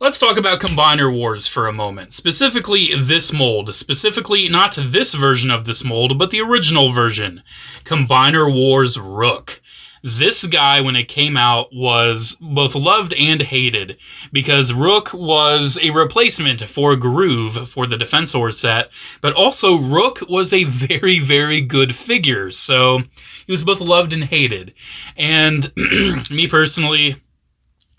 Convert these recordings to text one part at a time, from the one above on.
let's talk about Combiner Wars for a moment. Specifically this mold. Specifically not this version of this mold, but the original version. Combiner Wars Rook. This guy, when it came out, was both loved and hated, because Rook was a replacement for Groove for the Defensor set, but also Rook was a very, very good figure, so he was both loved and hated. And me personally,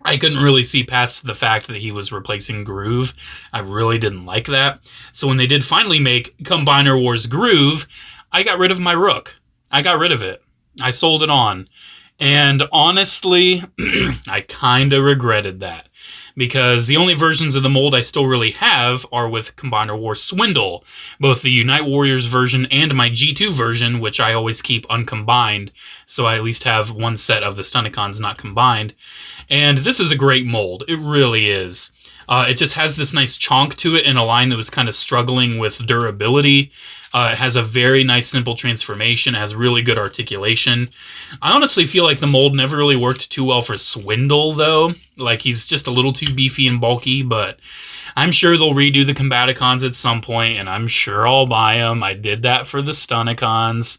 I couldn't really see past the fact that he was replacing Groove. I really didn't like that. So when they did finally make Combiner Wars Groove, I got rid of my Rook. I got rid of it. I sold it on. And honestly, I kind of regretted that. Because the only versions of the mold I still really have are with Combiner Wars Swindle. Both the Unite Warriors version and my G2 version, which I always keep uncombined. So I at least have one set of the Stunicons not combined. And this is a great mold. It really is. It just has this nice chonk to it in a line that was kind of struggling with durability. It has a very nice simple transformation. It has really good articulation. I honestly feel like the mold never really worked too well for Swindle, though. Like, he's just a little too beefy and bulky, but I'm sure they'll redo the Combaticons at some point, and I'm sure I'll buy them. I did that for the Stunicons.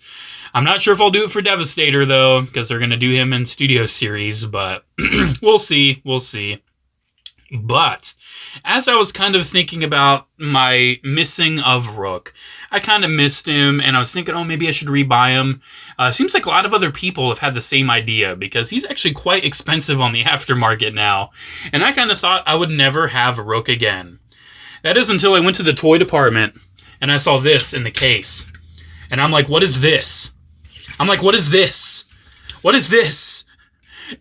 I'm not sure if I'll do it for Devastator, though, because they're going to do him in Studio Series, but we'll see. We'll see. But as I was kind of thinking about my missing of Rook, I kind of missed him, and I was thinking, oh, maybe I should rebuy him. Seems like a lot of other people have had the same idea, because he's actually quite expensive on the aftermarket now, and I kind of thought I would never have Rook again. That is until I went to the toy department, and I saw this in the case. And I'm like, what is this? What is this? What is this?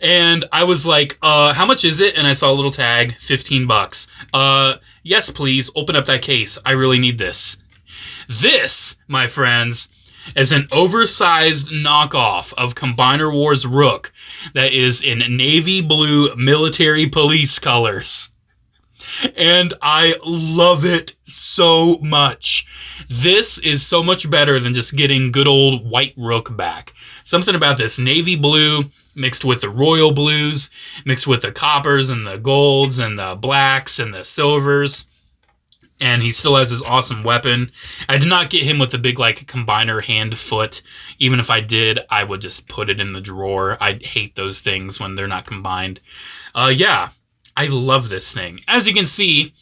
And I was like, how much is it? And I saw a little tag, $15. Yes, please, open up that case. I really need this. This, my friends, is an oversized knockoff of Combiner Wars Rook that is in navy blue military police colors. And I love it so much. This is so much better than just getting good old white Rook back. Something about this navy blue mixed with the royal blues, mixed with the coppers and the golds and the blacks and the silvers. And he still has his awesome weapon. I did not get him with the big, like, combiner hand foot. Even if I did, I would just put it in the drawer. I hate those things when they're not combined. Yeah, I love this thing. As you can see,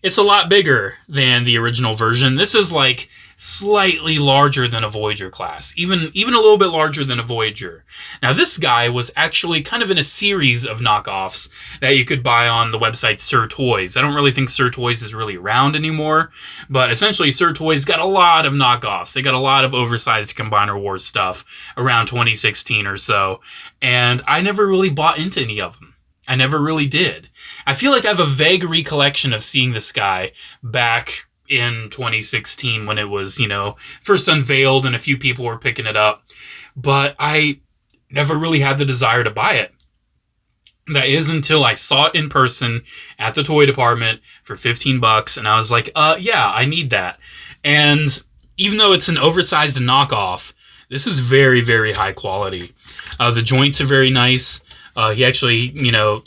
it's a lot bigger than the original version. This is, like, slightly larger than a Voyager class. Even a little bit larger than a Voyager. Now, this guy was actually kind of in a series of knockoffs that you could buy on the website Sir Toys. I don't really think Sir Toys is really around anymore, but essentially Sir Toys got a lot of knockoffs. They got a lot of oversized Combiner Wars stuff around 2016 or so, and I never really bought into any of them. I never really did. I feel like I have a vague recollection of seeing this guy back in 2016 when it was, first unveiled and a few people were picking it up. But I never really had the desire to buy it. That is until I saw it in person at the toy department for $15, and I was like, yeah, I need that. And even though it's an oversized knockoff, this is very, very high quality. The joints are very nice. He actually,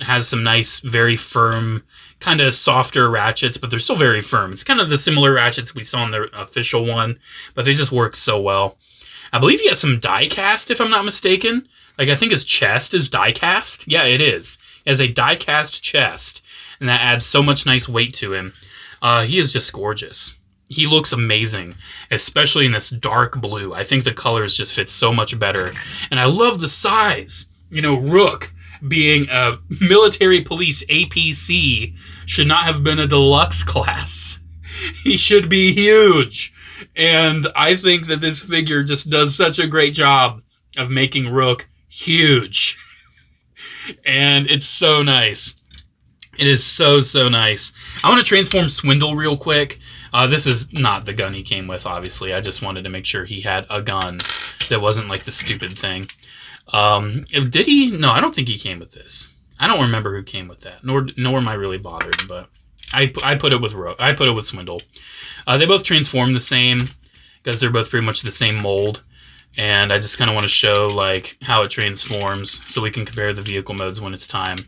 has some nice, very firm, kind of softer ratchets, but they're still very firm. It's kind of the similar ratchets we saw in the official one, but they just work so well. I believe he has some die cast, if I'm not mistaken. Like, I think his chest is die cast. Yeah, it is. He has a die cast chest, and that adds so much nice weight to him. He is just gorgeous. He looks amazing, especially in this dark blue. I think the colors just fit so much better. And I love the size. Rook, being a military police APC, should not have been a deluxe class. He should be huge. And I think that this figure just does such a great job of making Rook huge. And it's so nice. It is so, so nice. I want to transform Swindle real quick. This is not the gun he came with, obviously. I just wanted to make sure he had a gun that wasn't like the stupid thing. Did he? No, I don't think he came with this. I don't remember who came with that, nor am I really bothered, but I put it with Rook. I put it with Swindle. They both transform the same, because they're both pretty much the same mold, and I just kind of want to show, like, how it transforms, so we can compare the vehicle modes when it's time.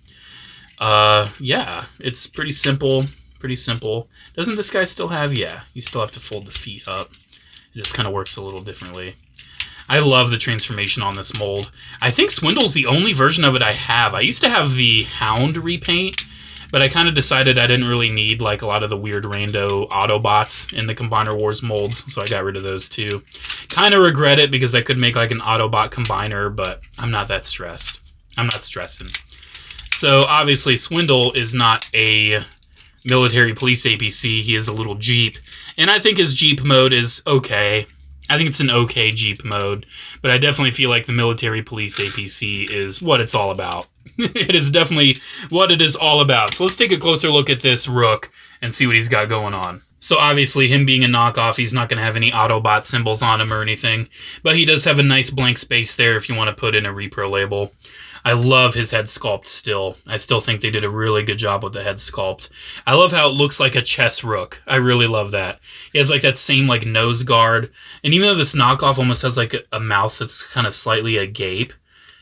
Yeah, it's pretty simple. Pretty simple. Doesn't this guy still have? Yeah, you still have to fold the feet up. It just kind of works a little differently. I love the transformation on this mold. I think Swindle's the only version of it I have. I used to have the Hound repaint, but I kind of decided I didn't really need like a lot of the weird rando Autobots in the Combiner Wars molds, so I got rid of those too. Kind of regret it because I could make like an Autobot combiner, but I'm not that stressed. I'm not stressing. So obviously Swindle is not a military police APC. He is a little Jeep, and I think his Jeep mode is okay. I think it's an okay Jeep mode, but I definitely feel like the military police APC is what it's all about. It is definitely what it is all about. So let's take a closer look at this Rook and see what he's got going on. So obviously, him being a knockoff, he's not going to have any Autobot symbols on him or anything, but he does have a nice blank space there if you want to put in a repro label. I love his head sculpt still. I still think they did a really good job with the head sculpt. I love how it looks like a chess Rook. I really love that. He has like that same like nose guard. And even though this knockoff almost has like a mouth that's kind of slightly agape,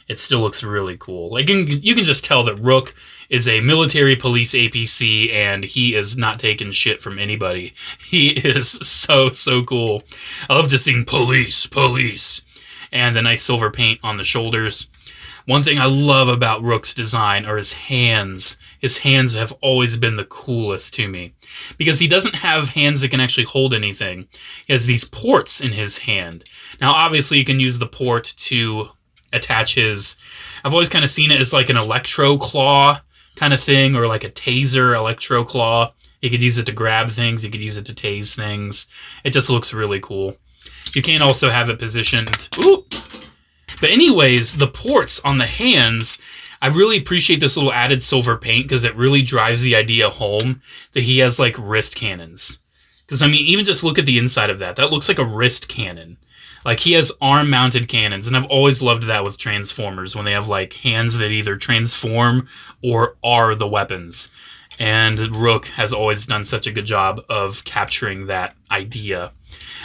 it still looks really cool. Like you can just tell that Rook is a military police APC and he is not taking shit from anybody. He is so cool. I love just seeing police, and the nice silver paint on the shoulders. One thing I love about Rook's design are his hands. His hands have always been the coolest to me because he doesn't have hands that can actually hold anything. He has these ports in his hand. Now, obviously, you can use the port to attach his... I've always kind of seen it as like an electro claw kind of thing, or like a taser electro claw. You could use it to grab things. You could use it to tase things. It just looks really cool. You can also have it positioned... Ooh! But anyways, the ports on the hands, I really appreciate this little added silver paint because it really drives the idea home that he has like wrist cannons. Because I mean, even just look at the inside of that. That looks like a wrist cannon. Like he has arm-mounted cannons, and I've always loved that with Transformers when they have like hands that either transform or are the weapons. And Rook has always done such a good job of capturing that idea.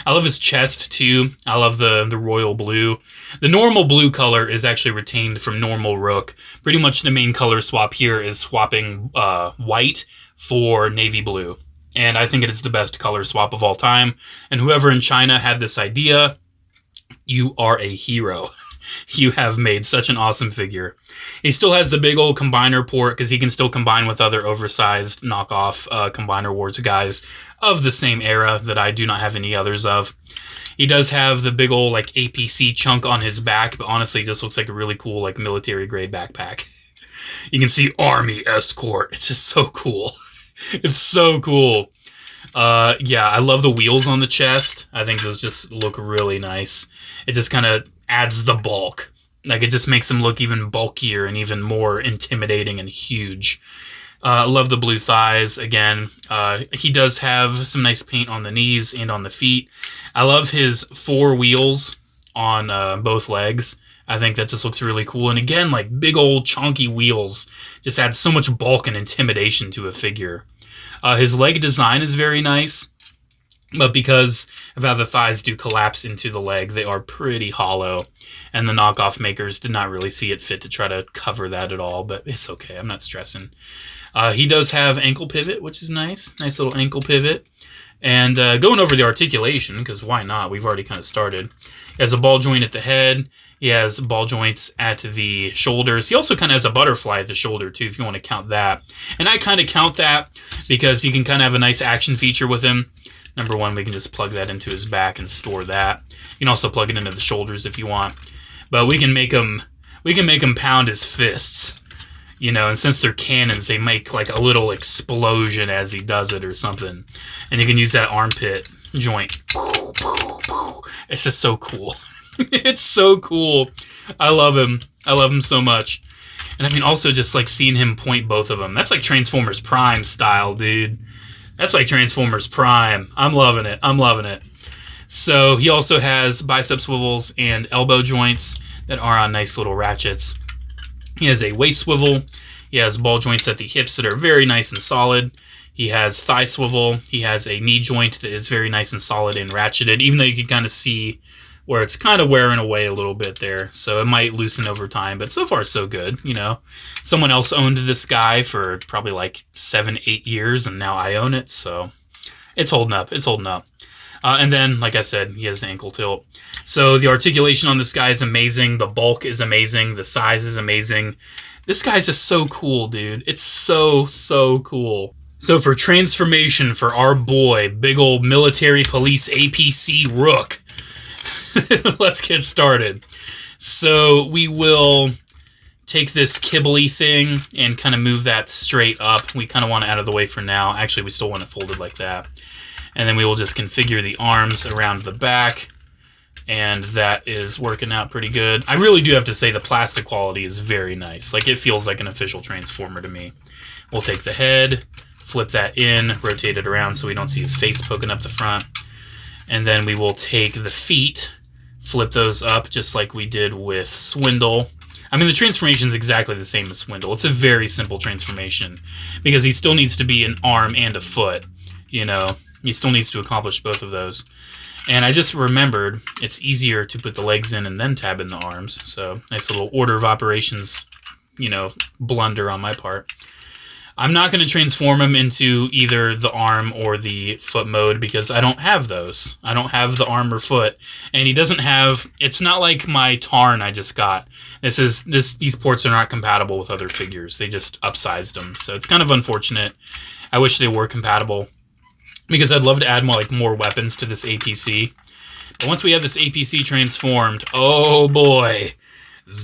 I love his chest, too. I love the royal blue. The normal blue color is actually retained from normal Rook. Pretty much the main color swap here is swapping white for navy blue. And I think it is the best color swap of all time. And whoever in China had this idea, you are a hero. You have made such an awesome figure. He still has the big old combiner port because he can still combine with other oversized knockoff Combiner Wars guys of the same era that I do not have any others of. He does have the big old like APC chunk on his back, but honestly, it just looks like a really cool like military grade backpack. You can see Army Escort. It's just so cool. It's so cool. Yeah, I love the wheels on the chest. I think those just look really nice. It just kind of adds the bulk. Like, it just makes him look even bulkier and even more intimidating and huge. I love the blue thighs, again. He does have some nice paint on the knees and on the feet. I love his 4 wheels on both legs. I think that just looks really cool. And again, like, big old chunky wheels just add so much bulk and intimidation to a figure. His leg design is very nice. But because of how the thighs do collapse into the leg, they are pretty hollow. And the knockoff makers did not really see it fit to try to cover that at all. But it's okay. I'm not stressing. He does have ankle pivot, which is nice. Nice little ankle pivot. And going over the articulation, because why not? We've already kind of started. He has a ball joint at the head. He has ball joints at the shoulders. He also kind of has a butterfly at the shoulder, too, if you want to count that. And I kind of count that because you can kind of have a nice action feature with him. Number one, we can just plug that into his back and store that. You can also plug it into the shoulders if you want. But we can make him pound his fists. You know, and since they're cannons, they make like a little explosion as he does it or something. And you can use that armpit joint. It's just so cool. It's so cool. I love him. I love him so much. And I mean, also just like seeing him point both of them. That's like Transformers Prime style, dude. That's like Transformers Prime. I'm loving it. I'm loving it. So he also has bicep swivels and elbow joints that are on nice little ratchets. He has a waist swivel. He has ball joints at the hips that are very nice and solid. He has thigh swivel. He has a knee joint that is very nice and solid and ratcheted, even though you can kind of see where it's kind of wearing away a little bit there. So it might loosen over time, but so far so good, you know. Someone else owned this guy for probably like 7-8 years, and now I own it, so it's holding up. It's holding up. And then, like I said, he has the ankle tilt. So the articulation on this guy is amazing. The bulk is amazing. The size is amazing. This guy's just so cool, dude. It's so, so cool. So for transformation for our boy, big old military police APC Rook, let's get started. So we will take this kibbly thing and kind of move that straight up. We kind of want it out of the way for now. Actually, we still want it folded like that. And then we will just configure the arms around the back. And that is working out pretty good. I really do have to say the plastic quality is very nice. Like, it feels like an official Transformer to me. We'll take the head, flip that in, rotate it around so we don't see his face poking up the front. And then we will take the feet, flip those up just like we did with Swindle. I mean, the transformation is exactly the same as Swindle. It's a very simple transformation because he still needs to be an arm and a foot, you know. He still needs to accomplish both of those. And I just remembered it's easier to put the legs in and then tab in the arms. So nice little order of operations, you know, blunder on my part. I'm not going to transform him into either the arm or the foot mode because I don't have those. I don't have the arm or foot. And he doesn't have, it's not like my Tarn I just got. These ports are not compatible with other figures. They just upsized them. So it's kind of unfortunate. I wish they were compatible because I'd love to add more weapons to this APC. But once we have this APC transformed, oh boy,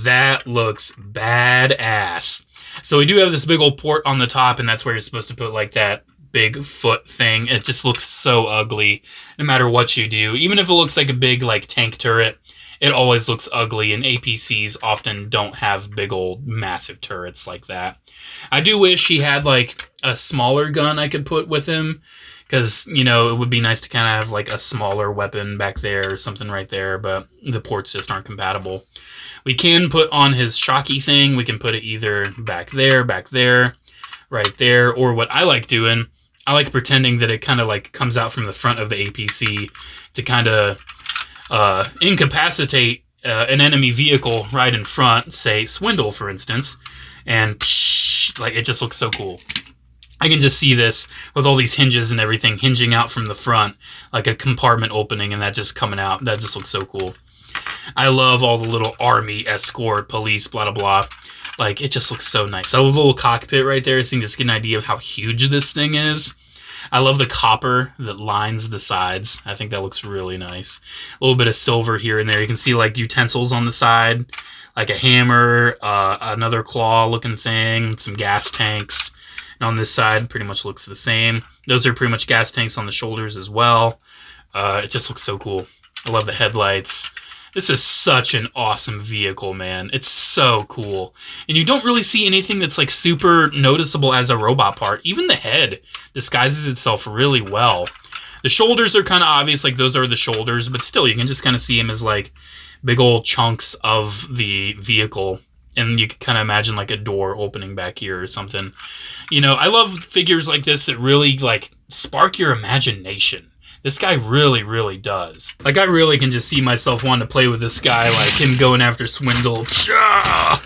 that looks badass. So we do have this big old port on the top, and that's where you're supposed to put like that big foot thing. It just looks so ugly no matter what you do. Even if it looks like a big like tank turret, it always looks ugly, and APCs often don't have big old massive turrets like that. I do wish he had like a smaller gun I could put with him, because, you know, it would be nice to kind of have like a smaller weapon back there or something right there, but the ports just aren't compatible. We can put on his shocky thing. We can put it either back there, right there, or what I like doing, I like pretending that it kind of like comes out from the front of the APC to kind of incapacitate an enemy vehicle right in front, say Swindle, for instance, and like it just looks so cool. I can just see this with all these hinges and everything hinging out from the front, like a compartment opening, and that just coming out. That just looks so cool. I love all the little army, escort, police, blah, blah, blah. Like, it just looks so nice. I love the little cockpit right there, so you can just get an idea of how huge this thing is. I love the copper that lines the sides. I think that looks really nice. A little bit of silver here and there. You can see, like, utensils on the side, like a hammer, another claw-looking thing, some gas tanks. And on this side, pretty much looks the same. Those are pretty much gas tanks on the shoulders as well. It just looks so cool. I love the headlights. This is such an awesome vehicle, man. It's so cool. And you don't really see anything that's like super noticeable as a robot part. Even the head disguises itself really well. The shoulders are kind of obvious, like those are the shoulders, but still you can just kind of see them as like big old chunks of the vehicle. And you can kind of imagine like a door opening back here or something. You know, I love figures like this that really like spark your imagination. This guy really, really does. Like, I really can just see myself wanting to play with this guy, like him going after Swindle.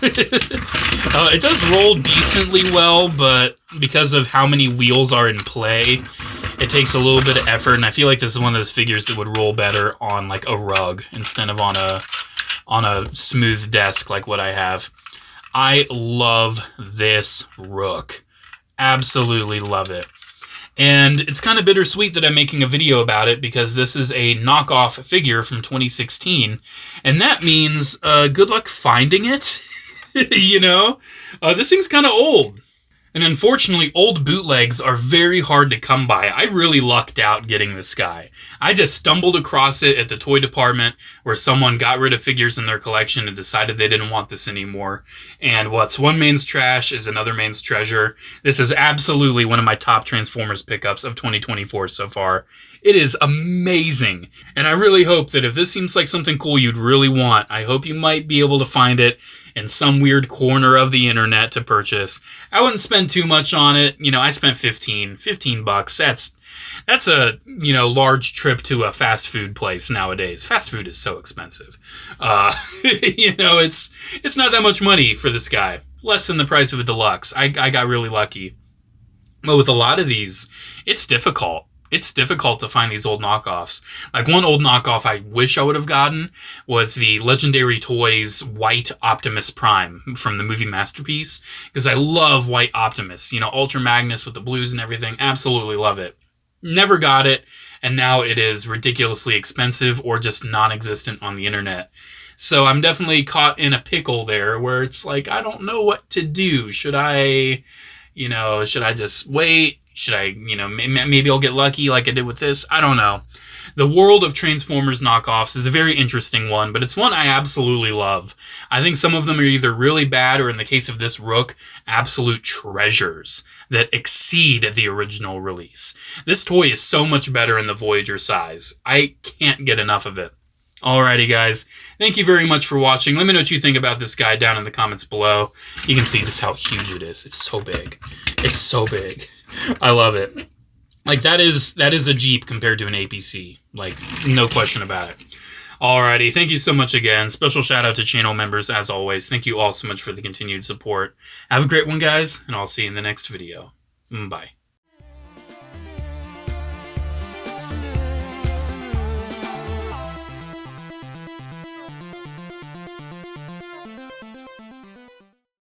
It does roll decently well, but because of how many wheels are in play, it takes a little bit of effort, and I feel like this is one of those figures that would roll better on, like, a rug instead of on a smooth desk like what I have. I love this Rook. Absolutely love it. And it's kind of bittersweet that I'm making a video about it because this is a knockoff figure from 2016. And that means good luck finding it. You know? This thing's kind of old. And unfortunately, old bootlegs are very hard to come by. I really lucked out getting this guy. I just stumbled across it at the toy department where someone got rid of figures in their collection and decided they didn't want this anymore. And what's one man's trash is another man's treasure. This is absolutely one of my top Transformers pickups of 2024 so far. It is amazing. And I really hope that if this seems like something cool you'd really want, I hope you might be able to find it in some weird corner of the internet to purchase. I wouldn't spend too much on it. You know, I spent $15 bucks. That's a, you know, large trip to a fast food place nowadays. Fast food is so expensive. You know, it's not that much money for this guy. Less than the price of a deluxe. I got really lucky. But with a lot of these, it's difficult. It's difficult to find these old knockoffs. Like one old knockoff I wish I would have gotten was the Legendary Toys White Optimus Prime from the movie Masterpiece. Because I love White Optimus. You know, Ultra Magnus with the blues and everything. Absolutely love it. Never got it. And now it is ridiculously expensive or just non-existent on the internet. So I'm definitely caught in a pickle there where it's like, I don't know what to do. Should I just wait? Should I, you know, maybe I'll get lucky like I did with this? I don't know. The world of Transformers knockoffs is a very interesting one, but it's one I absolutely love. I think some of them are either really bad or, in the case of this Rook, absolute treasures that exceed the original release. This toy is so much better in the Voyager size. I can't get enough of it. Alrighty, guys. Thank you very much for watching. Let me know what you think about this guy down in the comments below. You can see just how huge it is. It's so big. It's so big. I love it. Like, that is a Jeep compared to an APC. Like, no question about it. Alrighty. Thank you so much again. Special shout out to channel members, as always. Thank you all so much for the continued support. Have a great one, guys, and I'll see you in the next video. Bye.